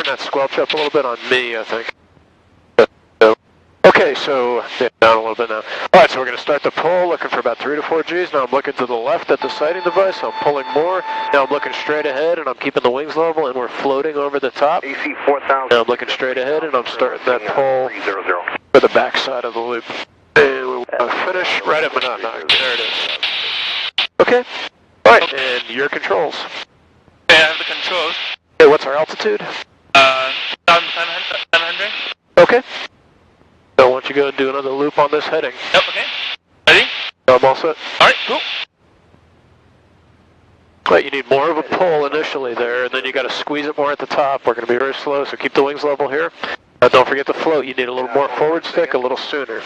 that squelch up a little bit on me, I think. Okay, so yeah, down a little bit now. Alright, so we're going to start the pull, looking for about 3 to 4 Gs. Now I'm looking to the left at the sighting device, I'm pulling more. Now I'm looking straight ahead and I'm keeping the wings level and we're floating over the top. AC 4000. Now I'm looking straight ahead and I'm starting that pull for the back side of the loop. And we finish right at Monotony. There it is. Okay. Alright, and your controls. Okay, I have the controls. Okay, what's our altitude? 700. Okay. So why don't you go and do another loop on this heading? Yep, okay. Ready? I'm all set. Alright, cool. Right, you need more of a pull initially there, and then you got to squeeze it more at the top. We're going to be very slow, so keep the wings level here. Don't forget to float. You need a little more forward stick a little sooner.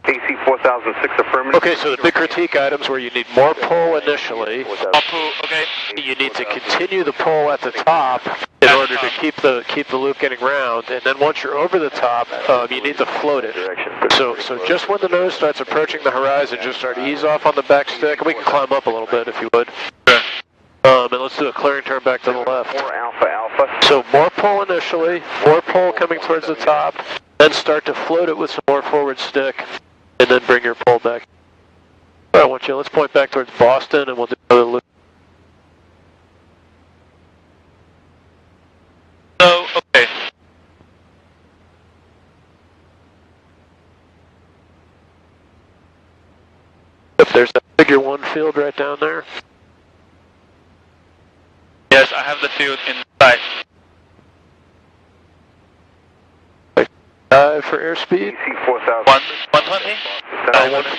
AC 4006 affirmative. Okay, so the big critique items where you need more pull initially. I'll pull, okay. You need to continue the pull at the top in order to keep the loop getting round, and then once you're over the top, you need to float it. So just when the nose starts approaching the horizon, just start to ease off on the back stick. We can climb up a little bit if you would. Sure. And let's do a clearing turn back to the left. More alpha. So more pull initially, more pull coming towards the top, then start to float it with some more forward stick, and then bring your pull back. All right, let's point back towards Boston, and we'll do another loop. So, okay. If there's that figure 1 field right down there. Yes, I have the field inside. For airspeed. AC 4000. 120?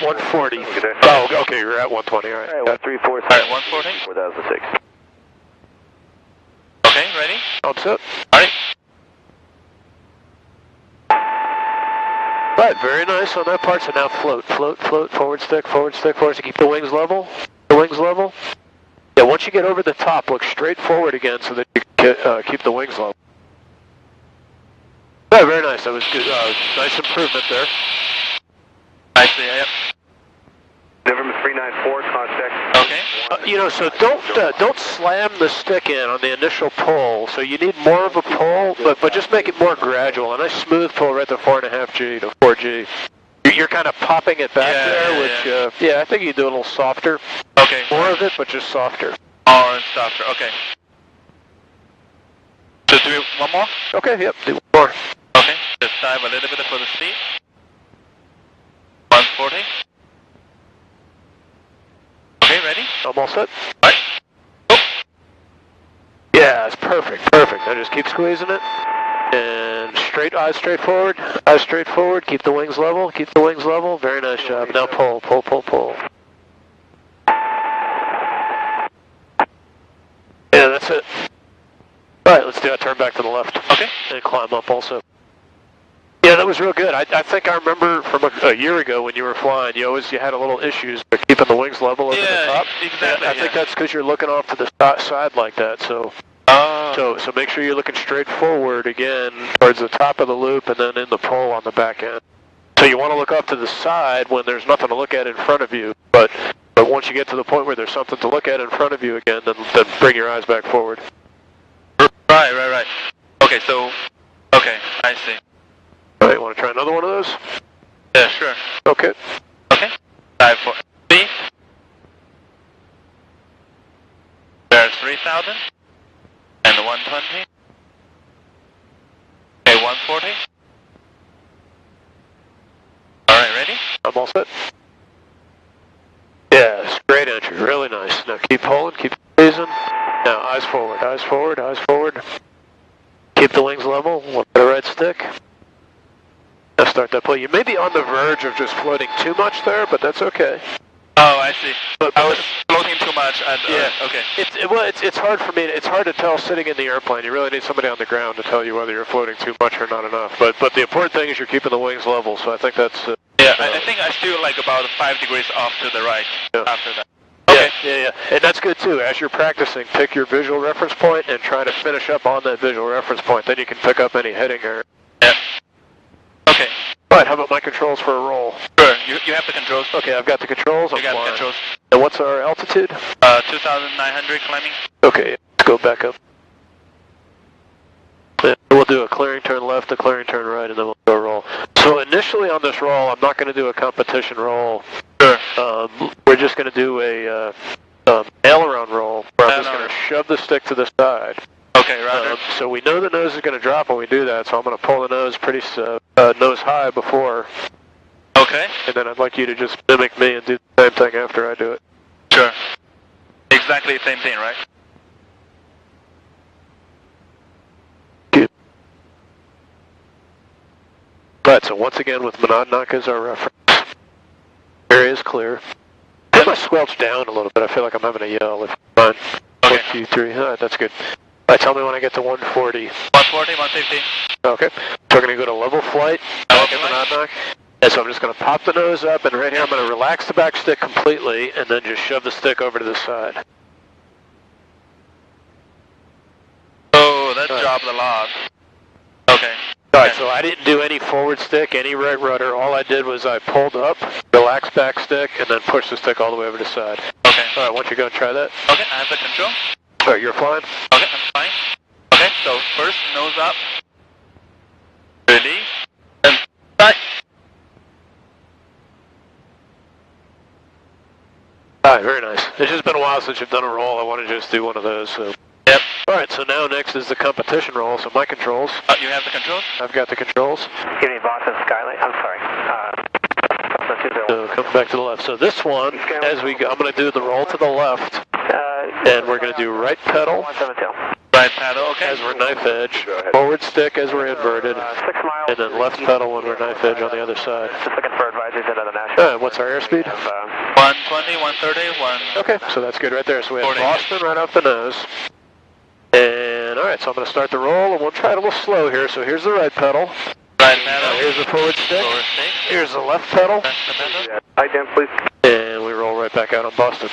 140. Oh, okay, you're at 120, all right. Alright, 347. Alright, 140. 4006. Okay, ready? I'm set. Alright. Right, very nice on that part. So now float, forward stick, forward stick, forward stick. Keep the wings level. Yeah, once you get over the top, look straight forward again so that you can keep the wings level. Yeah, very nice. That was good. Nice improvement there. I see, yep. November 394, contact. Okay. So don't slam the stick in on the initial pull. So you need more of a pull, but just make it more gradual. A nice smooth pull right to 4.5 G to 4 G. You're kind of popping it back there, which I think you do a little softer. Okay. More of it, but just softer. Or softer. Okay. So do one more? Okay. Yep. Do one more. Okay. Just dive a little bit for the speed. 140. Okay, ready? I'm all set. Alright. Oh. Yeah, it's perfect. Now just keep squeezing it. And eyes straight forward. Keep the wings level. Very nice job. Now pull. Yeah, that's it. Alright, let's do that. Turn back to the left. Okay. And climb up also. Yeah, that was real good. I think I remember from a year ago when you were flying, you had a little issues with keeping the wings level over the top. Exactly. I think that's because you're looking off to the side like that. So make sure you're looking straight forward again towards the top of the loop and then in the pull on the back end. So you want to look off to the side when there's nothing to look at in front of you. But once you get to the point where there's something to look at in front of you again, then bring your eyes back forward. Right. Okay, I see. All right, you want to try another one of those? Yeah, sure. Okay. Okay. Dive for speed. There's 3,000. And 120. Okay, 140. Alright, ready? I'm all set. Yeah, it's great entry. Really nice. Now keep holding, keep squeezing. Now eyes forward. Keep the wings level. Look at the right stick. Now start that pull. You may be on the verge of just floating too much there, but that's okay. Oh, I see. But I was floating too much. Okay. It's hard for me. It's hard to tell sitting in the airplane. You really need somebody on the ground to tell you whether you're floating too much or not enough. But the important thing is you're keeping the wings level. So I think that's. I think I still like about 5 degrees off to the right after that. Okay. Yeah. And that's good too. As you're practicing, pick your visual reference point and try to finish up on that visual reference point. Then you can pick up any heading or. Yeah. Okay. All right. How about my controls for a roll? Sure. You have the controls. Okay, I've got the controls. You got the controls. And what's our altitude? 2,900 climbing. Okay, let's go back up. do a clearing turn left, a clearing turn right, and then we'll go roll. So initially on this roll, I'm not going to do a competition roll. Sure. We're just going to do a aileron roll where I'm just going to shove the stick to the side. Okay, roger. So we know the nose is going to drop when we do that, so I'm going to pull the nose pretty nose high before. Okay. And then I'd like you to just mimic me and do the same thing after I do it. Sure. Exactly the same thing, right? Good. Alright, so once again with Monadnock as our reference. Area is clear. I might squelch down a little bit. I feel like I'm having a yell. If fine. Okay. 1, 2, 3. Alright, that's good. Alright, tell me when I get to 140. 140, 150. Okay. So we're going to go to level flight. Level flight. Monadnock. And so I'm just going to pop the nose up, and right here I'm going to relax the back stick completely, and then just shove the stick over to the side. Oh, that dropped a lot. Okay. Alright, so I didn't do any forward stick, any right rudder. All I did was I pulled up, relaxed back stick, and then pushed the stick all the way over to the side. Okay. Alright, why don't you go and try that? Okay, I have the control. Alright, you're flying? Okay, I'm fine. Okay, so first, nose up. Release. And start. Alright, very nice. It's just been a while since you've done a roll. I want to just do one of those, so. Yep. Alright, so now next is the competition roll. So my controls. You have the controls? I've got the controls. Give me Boston Skyline. I'm sorry. So come back to the left. So this one, as we go, I'm going to do the roll to the left, and we're going to do right pedal. 172. Right paddle, okay. As we're knife edge, forward stick as we're inverted, 6 miles. and then left pedal when we're knife edge on the other side. Just looking for advisories into the national. What's our airspeed? 120, 130, 1... Okay, so that's good right there. So we have 40. Boston right off the nose. And alright, so I'm going to start the roll, and we'll try it a little slow here. So here's the right pedal. Right paddle. Here's the forward stick. Forward stick. Here's the left pedal. That's the pedal. Hi, Dan, please. And we roll right back out on Boston.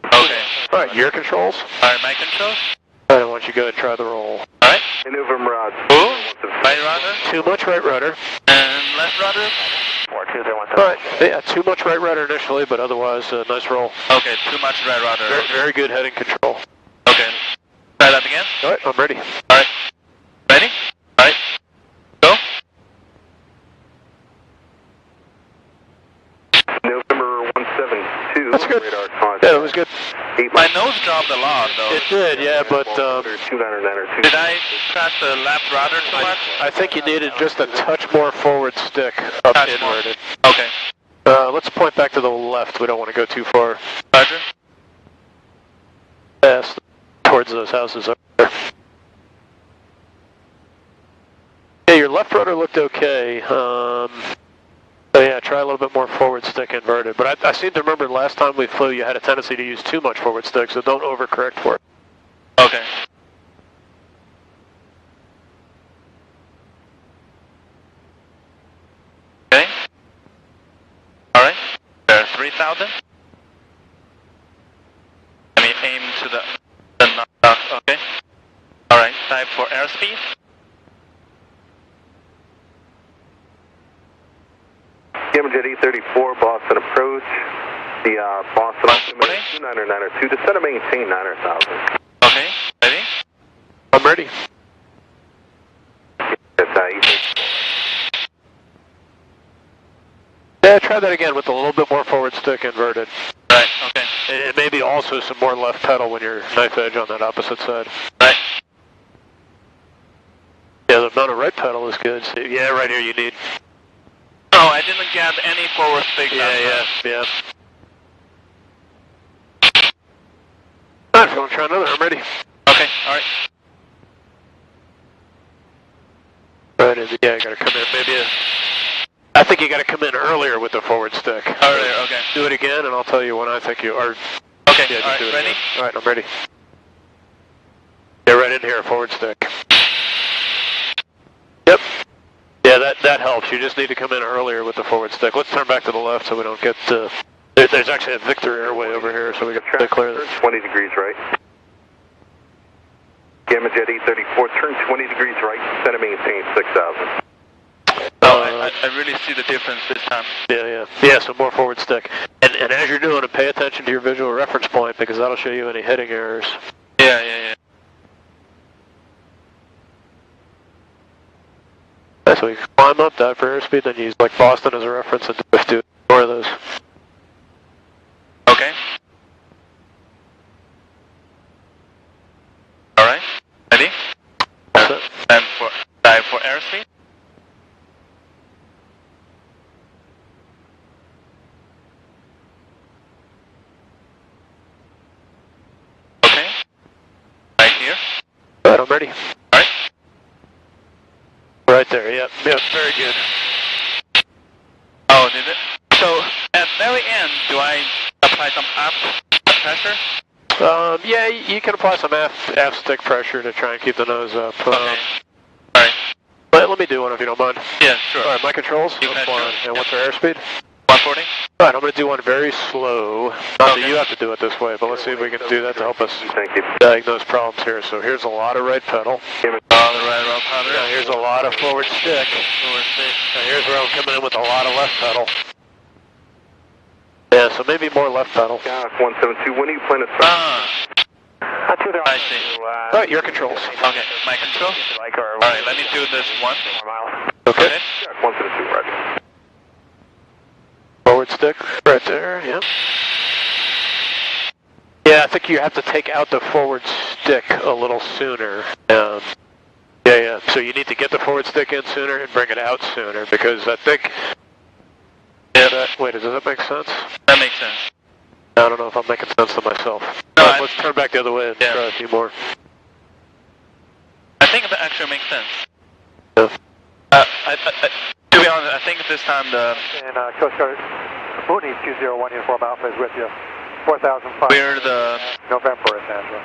Okay. Alright, your controls. Alright, my controls. Alright, I want you to go and try the roll. Alright. Maneuver Mirage. Ooh. Right rudder. Too much right rudder. And left rudder. 420, Alright, yeah, too much right rudder initially, but otherwise, nice roll. Okay, too much right rudder. Very, very good heading control. Okay. Try that again. Alright, I'm ready. Alright. Ready? Alright. Go. November 172. That's good. Radar contact. Yeah, that was good. My nose dropped a lot, though. It did, yeah, but 299 Did I press the left rudder too much? I think you needed just a touch more forward stick up Touch more. inverted. Okay. Let's point back to the left. We don't want to go too far Roger. past towards those houses over there. Yeah, your left rudder looked okay. So yeah, try a little bit more forward stick inverted. But I seem to remember last time we flew, you had a tendency to use too much forward stick, so don't overcorrect for it. Okay. Okay. Alright. There's 3,000. Let me aim to the okay. Alright, type for airspeed. Jet E34, Boston approach. The Boston altimeter 2992. Descend to maintain 9,000. Okay, ready? I'm ready. Yeah, try that again with a little bit more forward stick inverted. Right, okay. And maybe also some more left pedal when you're knife edge on that opposite side. Right. Yeah, the amount of right pedal is good. So, yeah, right here you need. Oh, I didn't get any forward stick. Yeah. Alright, if you want to try another, I'm ready. Okay, alright. Right, yeah, I gotta come in. I think you gotta come in earlier with the forward stick. Earlier, okay. Do it again, and I'll tell you when I think you are. Okay, Yeah, just alright, do it ready? again. Alright, I'm ready. Yeah, right in here, forward stick. Yep. Yeah, that helps. You just need to come in earlier with the forward stick. Let's turn back to the left so we don't get there's actually a Victor Airway over here, so we got to clear this. 20 degrees right. Gamma Jet E34, turn 20 degrees right, center maintain 6,000. Oh, I really see the difference this time. Yeah, so more forward stick. And as you're doing it, pay attention to your visual reference point, because that'll show you any heading errors. Yeah. so you can climb up, dive for airspeed, then use like Boston as a reference and do more of those. Okay. Alright, ready? And for dive for airspeed. Okay. Right here. Alright, I'm ready. Alright. Right there, yep, very good. Oh, did it? So, at the very end, do I apply some up pressure? Yeah, you can apply some aft stick pressure to try and keep the nose up. Okay. Alright. Let me do one if you don't mind. Yeah, sure. Alright, my controls. You can sure. And what's our airspeed? 140? Alright, I'm going to do one very slow. Not that you have to do it this way, but let's see if we can do that to help us diagnose problems here. So here's a lot of right pedal. All the right pedal. Now here's a lot of forward stick. Now here's where I'm coming in with a lot of left pedal. Yeah, so maybe more left pedal. 172, when are you planning to start? I see. Alright, your controls. Okay, my control? Alright, let me do this one. Okay. 172, right. Forward stick, right there, yeah. Yeah, I think you have to take out the forward stick a little sooner. Yeah, so you need to get the forward stick in sooner and bring it out sooner, because I think... Yeah, wait, does that make sense? That makes sense. I don't know if I'm making sense to myself. No, let's turn back the other way and try a few more. I think that actually makes sense. Yeah. To be honest, I think this time the... And Coast Guard, Mooney 201 Uniform Alpha is with you. 4005. Where the... November at Nashville.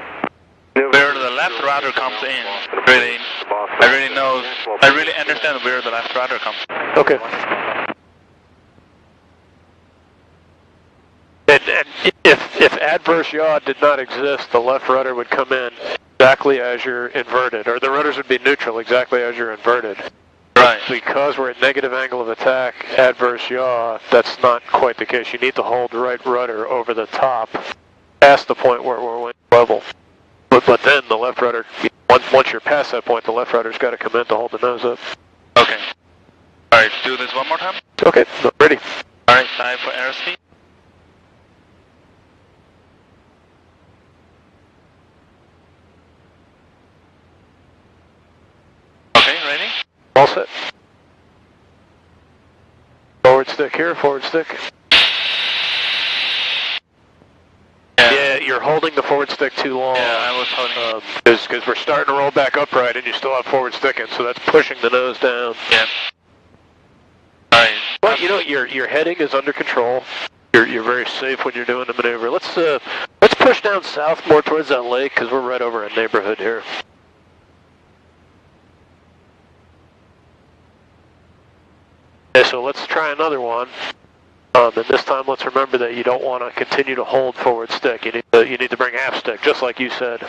Where the left rudder comes in, really, I really understand where the left rudder comes in. Okay. And if adverse yaw did not exist, the left rudder would come in exactly as you're inverted, or the rudders would be neutral exactly as you're inverted. Right. Because we're at negative angle of attack, adverse yaw, that's not quite the case. You need to hold right rudder over the top, past the point where we're wind level. But then the left rudder, once you're past that point, the left rudder's got to come in to hold the nose up. Okay. Alright, do this one more time. Okay, ready. Alright, time for airspeed. Okay, ready? All set. Forward stick here, forward stick. Yeah, you're holding the forward stick too long. Yeah, I was holding because we're starting to roll back upright and you still have forward sticking, so that's pushing the nose down. Yeah. Alright. But you know, your heading is under control. You're very safe when you're doing the maneuver. Let's push down south more towards that lake because we're right over a neighborhood here. Okay, so let's try another one. And this time, let's remember that you don't want to continue to hold forward stick. You need to bring half stick, just like you said.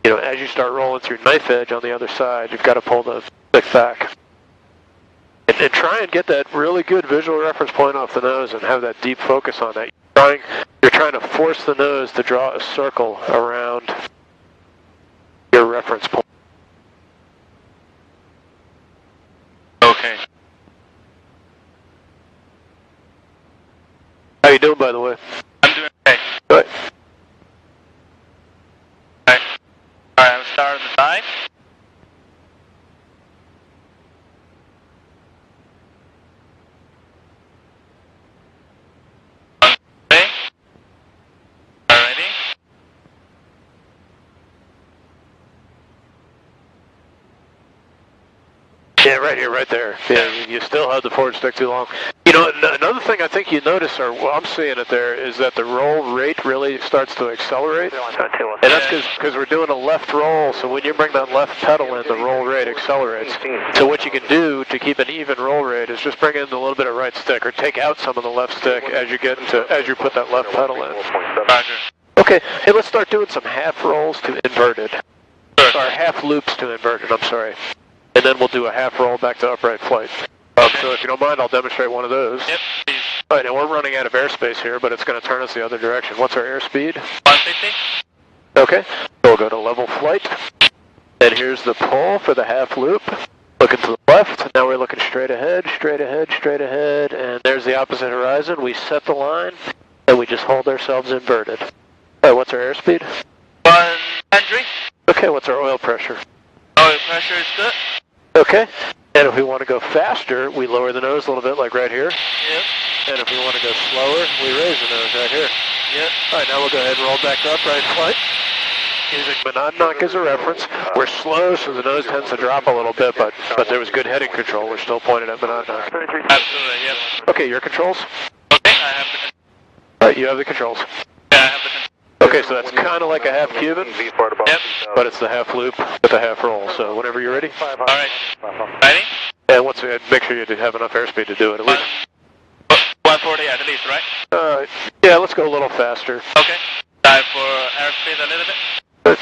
You know, as you start rolling through knife edge on the other side, you've got to pull the stick back. And try and get that really good visual reference point off the nose and have that deep focus on that. You're trying to force the nose to draw a circle around your reference point. Okay. How you doing, by the way? I'm doing okay. Good. Okay. Alright, I'll start on the side. Okay. Alrighty. Yeah, right here, right there. Yeah, you still have the forward stick too long. You know, another thing I think you notice, or well, I'm seeing it there, is that the roll rate really starts to accelerate. And that's because we're doing a left roll, so when you bring that left pedal in, the roll rate accelerates. So what you can do to keep an even roll rate is just bring in a little bit of right stick, or take out some of the left stick as you put that left pedal in. Roger. Okay, hey, let's start doing some half rolls to inverted. Sure. Or half loops to inverted, I'm sorry. And then we'll do a half roll back to upright flight. So if you don't mind, I'll demonstrate one of those. Yep, please. All right, now we're running out of airspace here, but it's going to turn us the other direction. What's our airspeed? 150. Okay, so we'll go to level flight. And here's the pull for the half loop. Looking to the left, now we're looking straight ahead, straight ahead, straight ahead, and there's the opposite horizon. We set the line, and we just hold ourselves inverted. All right, what's our airspeed? 100. Okay, what's our oil pressure? Oil pressure is good. Okay, and if we want to go faster, we lower the nose a little bit, like right here. Yep. And if we want to go slower, we raise the nose right here. Yep. All right, now we'll go ahead and roll back to upright flight. Using monadnock as a reference. We're slow, so the nose tends to drop a little bit, but there was good heading control. We're still pointed at monadnock. Absolutely, yep. Okay, your controls? Okay, I have the controls. All right, you have the controls. Yeah, I have the controls. Okay, so that's kind of like a half Cuban, Yep. but it's the half loop with a half roll. So whenever you're ready. All right. Ready? And make sure you have enough airspeed to do it at least. 140 at least, right? Yeah, let's go a little faster. Okay. Dive for airspeed a little bit. Good.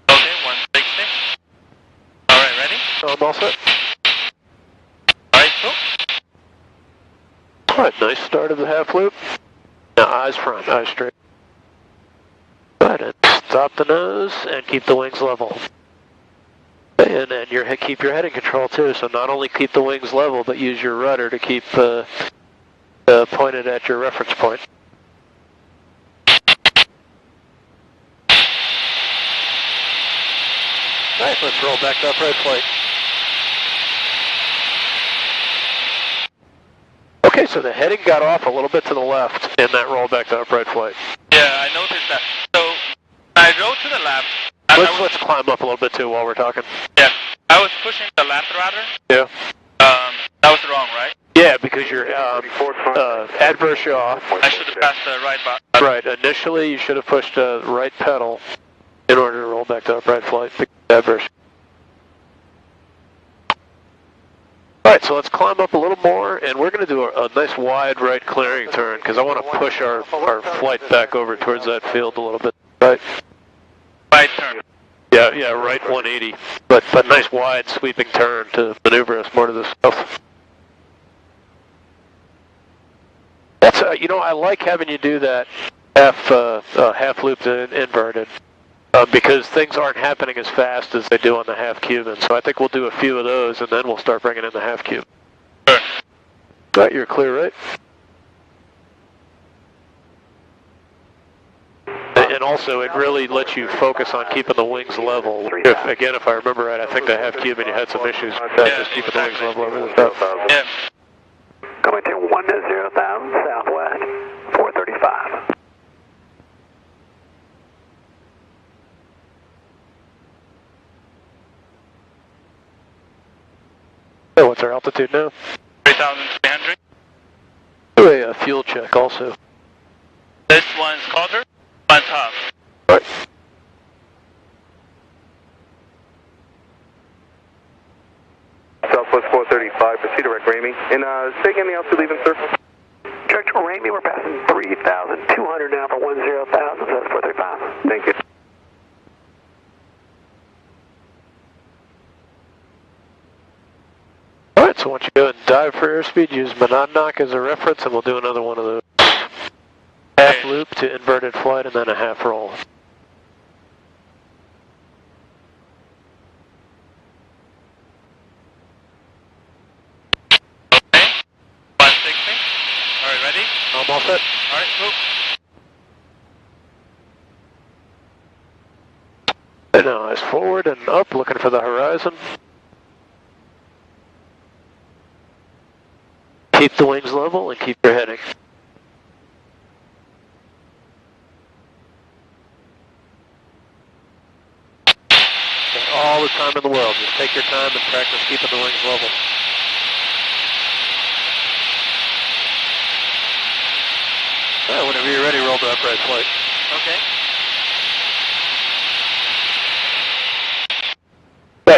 Okay, 160. All right, ready? I'm all set. All right, cool. All right, nice start of the half loop. Now eyes front, eyes straight. Go ahead and stop the nose and keep the wings level. And then keep your head in control too. So not only keep the wings level, but use your rudder to keep pointed at your reference point. All right, let's roll back to upright flight. Okay, so the heading got off a little bit to the left in that roll back to upright flight. Yeah, I noticed that. So I rode to the left. Let's climb up a little bit too while we're talking. Yeah, I was pushing the left rudder. Yeah. That was wrong, right? Yeah, because you're adverse yaw. I should have passed the right button. Right, initially you should have pushed the right pedal in order to roll back to upright flight. Adverse. Alright, so let's climb up a little more, and we're going to do a nice wide right clearing turn, because I want to push our flight back over towards that field a little bit. Right? Right turn. Yeah, right 180. But nice wide sweeping turn to maneuver us more to the south. That's I like having you do that half looped and inverted. Because things aren't happening as fast as they do on the half Cuban. So I think we'll do a few of those, and then we'll start bringing in the half Cuban. Sure. Right, you're clear, right? And also, it really lets you focus on keeping the wings level. If I remember right, I think the half Cuban, you had some issues just keeping the wings level over the top. Yeah. Coming to 10,000 southwest, 435. So what's our altitude now? 3,300. Do a fuel check also. This one's quarter, one's half. Right. Southwest 435, proceed direct Ramey. And say again the altitude leaving, sir? Direct Ramey, we're passing 3,200 now for 10,000, so that's 435. Thank you. Alright, so once you go and dive for airspeed, use monadnock as a reference, and we'll do another one of those. Half loop to inverted flight, and then a half roll. Okay. 160. All right, ready? I'm all set. All right, cool. And now eyes forward and up, looking for the horizon. Keep the wings level and keep your heading. All the time in the world. Just take your time and practice keeping the wings level. Whenever you're ready, roll to upright flight. Okay.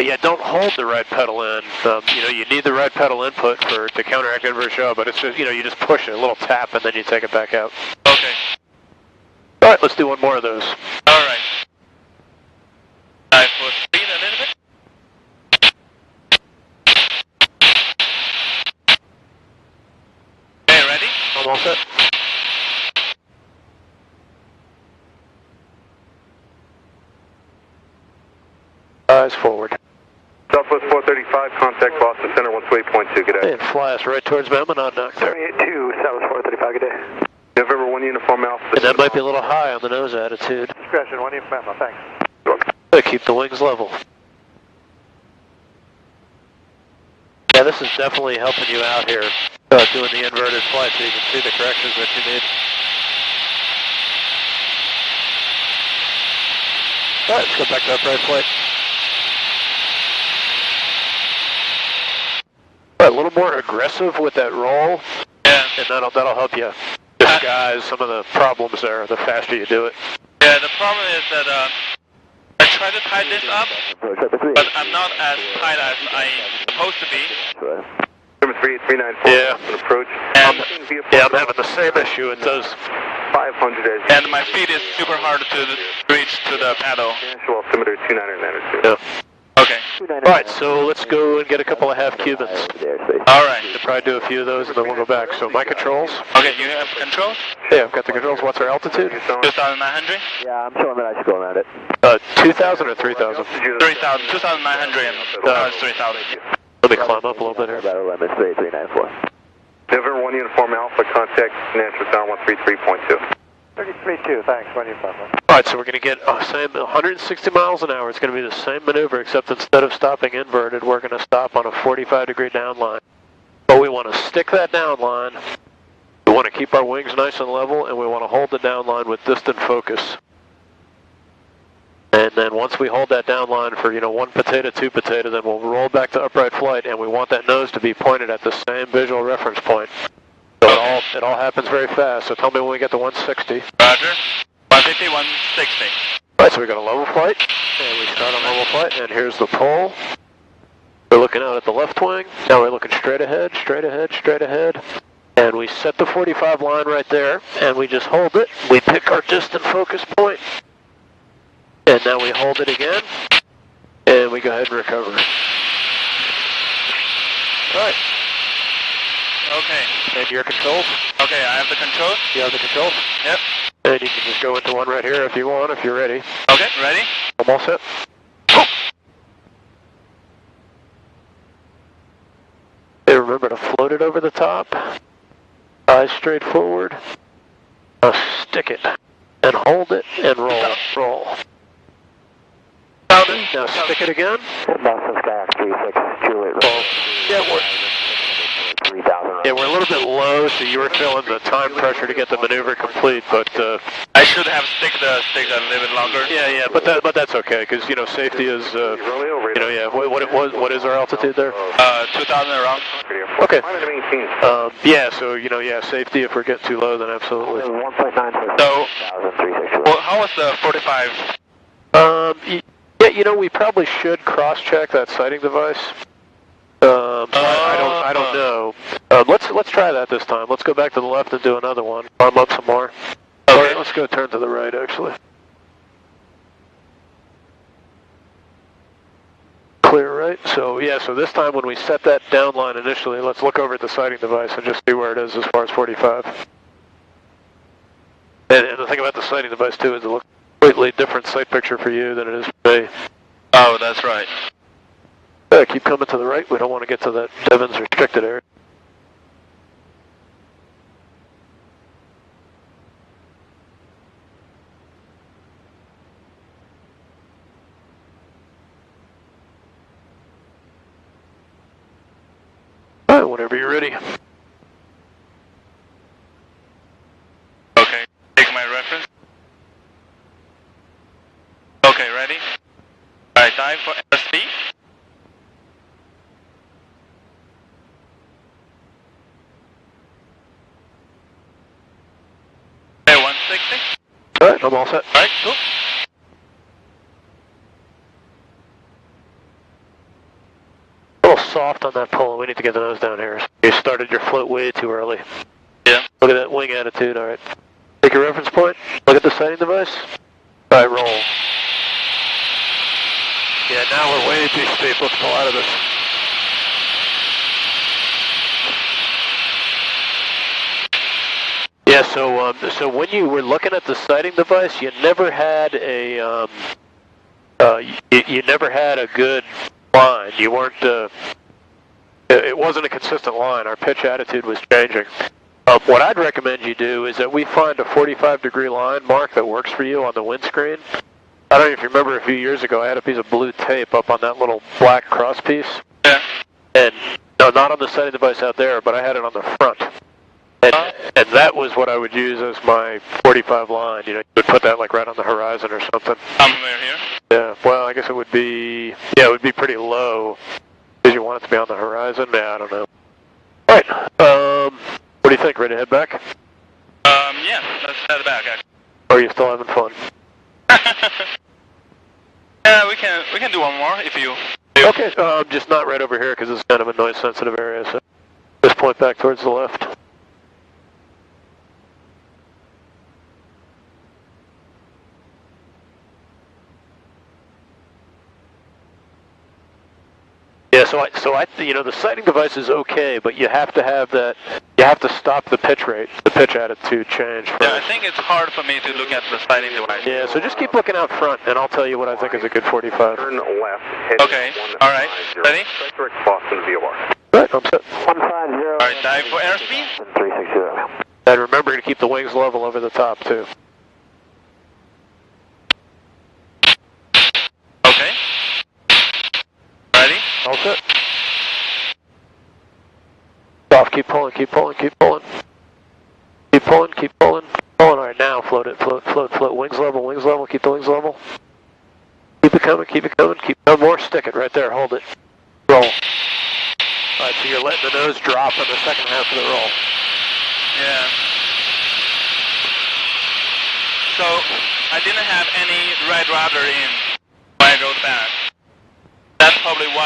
Yeah, don't hold the right pedal in. You need the right pedal input to counteract inverse yaw, but it's just, you just push it, a little tap, and then you take it back out. Okay. All right, let's do one more of those. All right. Dive for speed a little bit. Okay, ready? I'm all set. eyes forward. Southwest 435, contact Boston Center, 128.2, good day. And fly us right towards Monadnock there. 2, Southwest 435, good day. November 1 Uniform Alpha. And that might be a little high on the nose attitude. Discretion, 1 Uniform Alpha, thanks. So keep the wings level. Yeah, this is definitely helping you out here, doing the inverted flight so you can see the corrections that you need. All right, let's go back to upright flight. All right, a little more aggressive with that roll, Yeah. and that'll help you disguise some of the problems there the faster you do it. Yeah, the problem is that I try to tie this up, but I'm not as tight as I'm supposed to be. November 3839, Yeah. approach. And Yeah, I'm having the same issue. It does. 500 as and my feet is super hard to reach to the paddle. National altimeter 2992. Yeah. Okay. All right, so let's go and get a couple of half Cubans. All right. We'll probably do a few of those, and then we'll go back. So my controls. Okay, you have controls? Yeah, I've got the controls. What's our altitude? 2,900? Yeah, I'm showing that I should go around it. 2,000 or 3,000? 3,000. 2,900 and 3,000. Let me climb up a little bit here. About 11, 3394. November 1 Uniform Alpha, contact National Town 133.2. 33.2, thanks, 1 Uniform Alpha. All right, so we're going to get same 160 miles an hour. It's going to be the same maneuver, except instead of stopping inverted, we're going to stop on a 45-degree down line. But we want to stick that down line. We want to keep our wings nice and level, and we want to hold the down line with distant focus. And then once we hold that down line for, 1 potato, 2 potato, then we'll roll back to upright flight, and we want that nose to be pointed at the same visual reference point. So it all happens very fast. So tell me when we get to 160. Roger. 150, 160. All right, so we got a level flight, and we start on level flight, and here's the pole. We're looking out at the left wing. Now we're looking straight ahead, straight ahead, straight ahead. And we set the 45 line right there, and we just hold it. We pick our distant focus point. And now we hold it again, and we go ahead and recover. All right. Okay. And your controls? Okay, I have the controls. You have the controls? Yep. And you can just go into one right here if you want, if you're ready. Okay, ready? I'm all set. Hey, remember to float it over the top. Eyes straight forward. Now stick it. And hold it and roll. Roll. Now stick it again. Boston Skyhawk 36, Juliet. Roll. Yeah, 3,000. we're a little bit low, so you were feeling the time pressure to get the maneuver complete, but I should have stick a little bit longer. yeah, but that's okay, because safety is what is our altitude there? 2,000 around. Okay. So, Yeah, so safety. If we're getting too low, then absolutely. 1.9. So, 1,360. well, how was the 45? Yeah, we probably should cross-check that sighting device. I don't know. Let's try that this time. Let's go back to the left and do another one. Arm up some more. Okay. All right, let's go turn to the right, actually. Clear right. So this time when we set that down line initially, let's look over at the sighting device and just see where it is as far as 45. And the thing about the sighting device too is it looks completely different sight picture for you than it is for me. Oh, that's right. Keep coming to the right. We don't want to get to that Devon's restricted area. All right, whenever you're ready. Okay, take my reference. Okay, ready? Alright, time for SC. Okay, 160. All right, I'm all set. Alright, cool. A little soft on that pull. We need to get the nose down here. You started your float way too early. Yeah. Look at that wing attitude. All right. Take your reference point. Look at the sighting device. All right, roll. Yeah, now we're way too steep. Let's pull out of this. Yeah, so when you were looking at the sighting device, you never had a you never had a good line. You weren't. It wasn't a consistent line. Our pitch attitude was changing. What I'd recommend you do is that we find a 45-degree line mark that works for you on the windscreen. I don't know if you remember a few years ago, I had a piece of blue tape up on that little black cross piece. Yeah. And no, not on the sighting device out there, but I had it on the front. And that was what I would use as my 45 line. You know, you would put that like right on the horizon or something. Somewhere here? Yeah, well, I guess it would be, yeah, it would be pretty low. Did you want it to be on the horizon? Yeah, I don't know. All right, what do you think? Ready to head back? Yeah, let's head back, actually. Or are you still having fun? Yeah, we can do one more if you... Okay, just not right over here because it's kind of a noise-sensitive area, so just point back towards the left. Yeah, so I, you know, the sighting device is okay, but you have to have that. You have to stop the pitch rate, the pitch attitude change first. Yeah, I think it's hard for me to look at the sighting device. Yeah, so just keep looking out front, and I'll tell you what I think is a good 45. Turn left. Okay, all right. Ready? Frederick, Boston, VOR. Right, I'm set. 150. All right, dive for airspeed. 360. And remember to keep the wings level over the top too. Okay. Ready? All set. Off, keep pulling, keep pulling, keep pulling. Keep pulling, keep pulling. Pulling, all right, now float it, float, float, float. Wings level, keep the wings level. Keep it coming, keep it coming, keep, no more, stick it right there, hold it. Roll. All right, so you're letting the nose drop in the second half of the roll. Yeah. So, I didn't have any red rudder in when I rode back. That's probably why